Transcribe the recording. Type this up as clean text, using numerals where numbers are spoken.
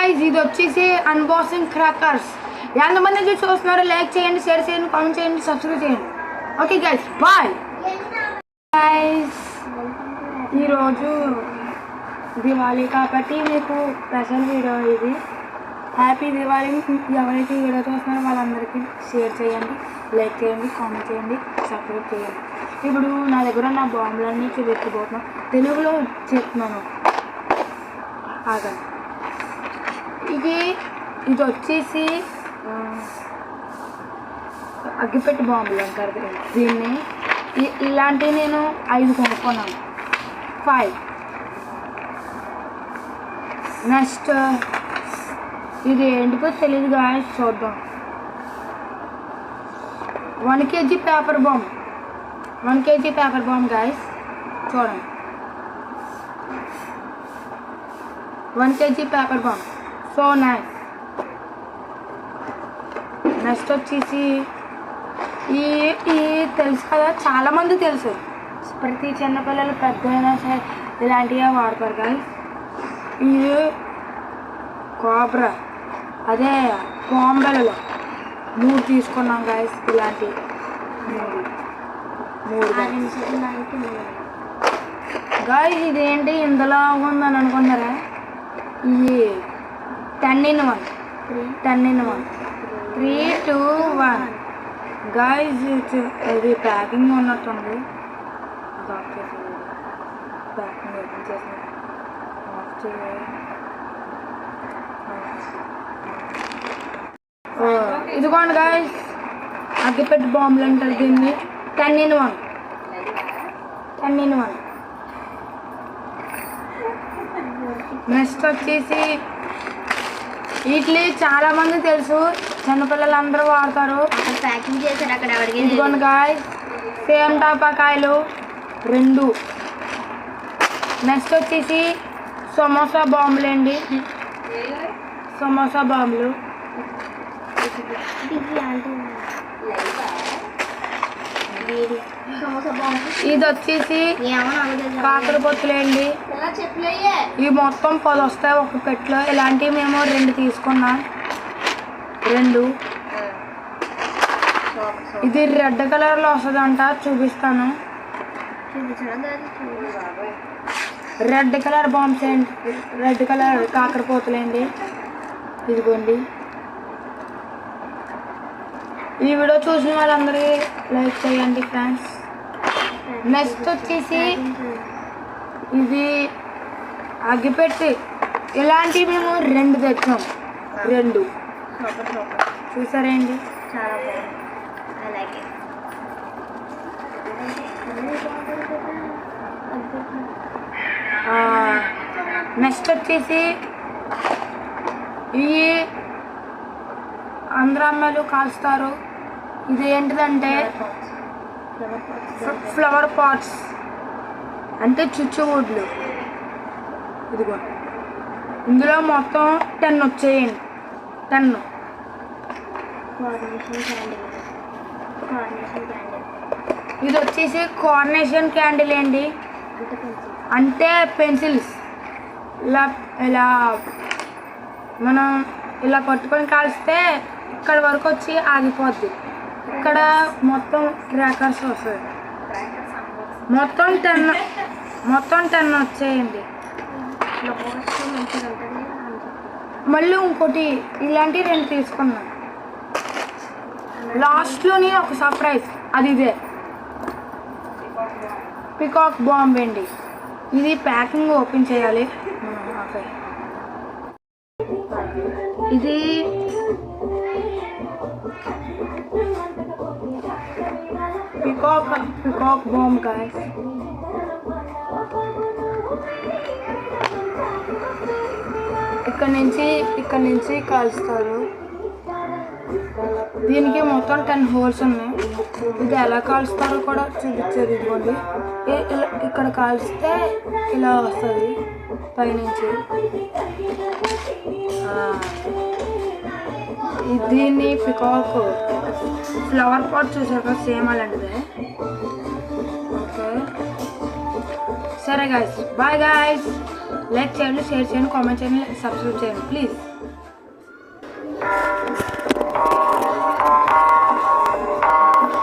Guys ఇది వచ్చేసి unboxing crackers. ఎంతమంది చూస్తున్నారు లైక్ చేయండి, షేర్ చేయండి, కామెంట్ చేయండి, సబ్స్క్రైబ్ చేయండి. Okay guys bye. గైస్ ఈరోజు దివాళీ కాబట్టి మీకు స్పెషల్ వీడియో ఇది. హ్యాపీ దివాళీ. ఎవరైతే వీడియో చూస్తున్నారో వాళ్ళందరికీ షేర్ చేయండి, లైక్ చేయండి, కామెంట్ చేయండి, సబ్స్క్రైబ్ చేయండి. ఇప్పుడు నా దగ్గర నా బాంబులన్నీ చూపెట్టుకోతున్నాను, తెలుగులో చెప్తున్నాను. ఆగండి. ఇది వచ్చేసి అగ్గిపెట్టి బాంబులు అంటారు దీన్ని. ఇలాంటివి నేను 5 కొనుక్కున్నాను. 5. నెక్స్ట్ ఇది ఏంటికో తెలియదు గాయస్, చూద్దాం. 1 kg paper bomb. 1 kg paper bomb guys, చూడండి. 1 kg paper bomb, so nice. Next వచ్చేసి ఈ తెలుసు కదా, చాలామంది తెలుసు. ప్రతి చిన్నపిల్లలు పెద్దయినా సరే ఇలాంటివే వాడతారు గాయస్. ఇది కోబ్రా, అదే బాంబెలలో 3 తీసుకున్నాం గాయస్. ఇలాంటి 3 గాయస్. ఇదేంటి ఇందులో ఉందని అనుకున్నారా? ఇది 10 in 1. 10 in 1. 3, 2, 1 గాయస్. ఇది ప్యాకింగ్ ఉన్నట్టుంది. ప్యాకింగ్ ఓపెన్ చేసి ఇదిగోండి గాయస్, అగ్గిపెట్టి బాంబులు అంటారు దీన్ని. 10 in 1. 10 in 1. నెక్స్ట్ వచ్చేసి వీటిని చాలా మంది తెలుసు, చిన్నపిల్లలు అందరూ వాడతారు. ప్యాకింగ్ చేశారు అక్కడ. ఇదిగోండి గాయస్, సేమ్ టపాకాయలు 2. నెక్స్ట్ వచ్చేసి సమోసా బాంబులు అండి. సమోసా బాంబులు. ఇది వచ్చేసి కాకర పొత్తులేండి. ఇవి మొత్తం 10 వస్తాయి ఒక పెట్టెలో. ఇలాంటివి మేము 2 తీసుకున్నాం. 2. ఇది రెడ్ కలర్లో వస్తుందంట, చూపిస్తాను. రెడ్ కలర్ బాంబ్స్ అండి, రెడ్ కలర్ కాకర పోతులేండి. ఇదిగోండి. ఈ వీడియో చూసిన వాళ్ళందరికీ లైక్ చేయండి ఫ్రెండ్స్. నెక్స్ట్ వచ్చేసి ఇది అగ్గిపెట్టి. ఇలాంటివి మేము 2 తెచ్చాం. 2 చూసారేంటి, చాలా బాగుంది. నెక్స్ట్ వచ్చేసి ఇవి అందరూ అమ్మాయిలు కాల్స్తారు. ఇది ఏంటిదంటే ఫ్లవర్ పాట్స్, అంటే చుచ్చువుడ్లు. ఇదిగో ఇందులో మొత్తం 10 వచ్చేయండి. 10. ఇది వచ్చేసి కార్నేషన్ క్యాండిల్ అండి, అంటే పెన్సిల్స్. ఇలా మనం ఇలా పట్టుకొని కాల్స్తే ఇక్కడ వరకు వచ్చి ఆగిపోద్ది. ఇక్కడ మొత్తం క్రాకర్స్ వస్తాయి. మొత్తం 10 వచ్చేయండి. మళ్ళీ ఇంకోటి ఇలాంటివి 2 తీసుకున్నాను. లాస్ట్లోని ఒక సర్ప్రైజ్, అది ఇదే పికాక్ బాంబ్ అండి. ఇది ప్యాకింగ్ ఓపెన్ చేయాలి. ఇది పికాక్ బాంబ్ గాయస్. ఇక్కడ నుంచి కాల్స్తారు. దీనికి మొత్తం 10 హోల్స్ ఉన్నాయి. ఇది ఎలా కాల్స్తారో కూడా చూపించారు. ఇదిగోండి, ఇక్కడ కాల్స్తే ఇలా వస్తుంది పైనుంచి. దీన్ని పికాక్ ఫ్లవర్ పాట్ చూసాక సేమ్ అలాంటిదే. ఓకే సరే గాయస్, బాయ్ గాయస్. లైక్ చేయండి, షేర్ చేయండి, కామెంట్ చేయండి, సబ్స్క్రైబ్ చేయండి ప్లీజ్.